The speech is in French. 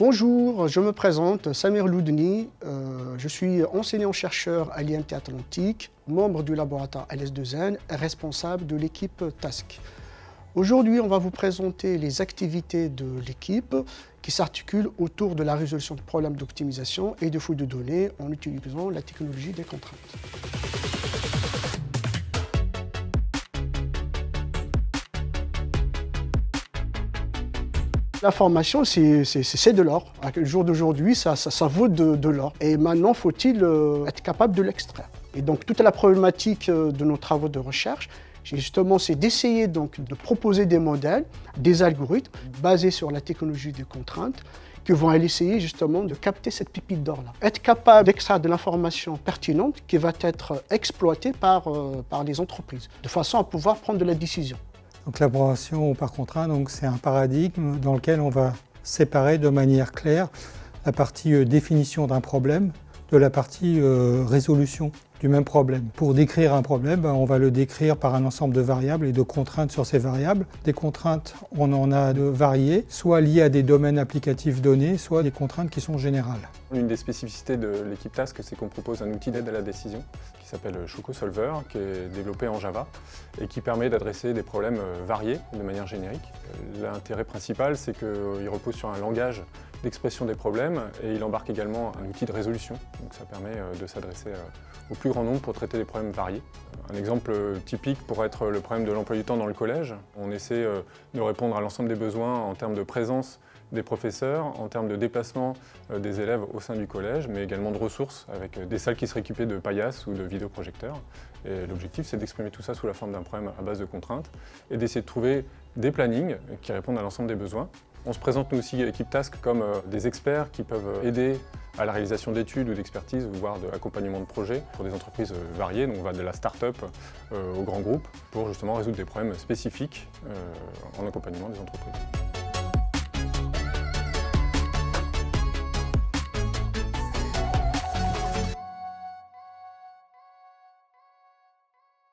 Bonjour, je me présente, Samir Loudni, je suis enseignant-chercheur à l'IMT Atlantique, membre du laboratoire LS2N et responsable de l'équipe TASC. Aujourd'hui, on va vous présenter les activités de l'équipe qui s'articulent autour de la résolution de problèmes d'optimisation et de fouilles de données en utilisant la technologie des contraintes. La formation, c'est de l'or. Le jour d'aujourd'hui, ça vaut de l'or. Et maintenant, faut-il être capable de l'extraire. Et donc, toute la problématique de nos travaux de recherche, c'est d'essayer de proposer des modèles, des algorithmes basés sur la technologie des contraintes qui vont aller essayer justement de capter cette pépite d'or-là. Être capable d'extraire de l'information pertinente qui va être exploitée par les entreprises, de façon à pouvoir prendre de la décision. Donc l'élaboration par contrainte, c'est un paradigme dans lequel on va séparer de manière claire la partie définition d'un problème de la partie résolution du même problème. Pour décrire un problème, on va le décrire par un ensemble de variables et de contraintes sur ces variables. Des contraintes, on en a de variées, soit liées à des domaines applicatifs donnés, soit des contraintes qui sont générales. L'une des spécificités de l'équipe TASC, c'est qu'on propose un outil d'aide à la décision qui s'appelle Choco Solver, qui est développé en Java et qui permet d'adresser des problèmes variés de manière générique. L'intérêt principal, c'est qu'il repose sur un langage d'expression des problèmes et il embarque également un outil de résolution. Donc ça permet de s'adresser au plus grand nombre pour traiter des problèmes variés. Un exemple typique pourrait être le problème de l'emploi du temps dans le collège. On essaie de répondre à l'ensemble des besoins en termes de présence des professeurs, en termes de déplacement des élèves au sein du collège, mais également de ressources avec des salles qui seraient équipées de paillasses ou de vidéoprojecteurs. Et l'objectif, c'est d'exprimer tout ça sous la forme d'un problème à base de contraintes et d'essayer de trouver des plannings qui répondent à l'ensemble des besoins. On se présente nous aussi à l'équipe TASC comme des experts qui peuvent aider à la réalisation d'études ou d'expertise, voire d'accompagnement de projets pour des entreprises variées. Donc on va de la start-up au grand groupe pour justement résoudre des problèmes spécifiques en accompagnement des entreprises.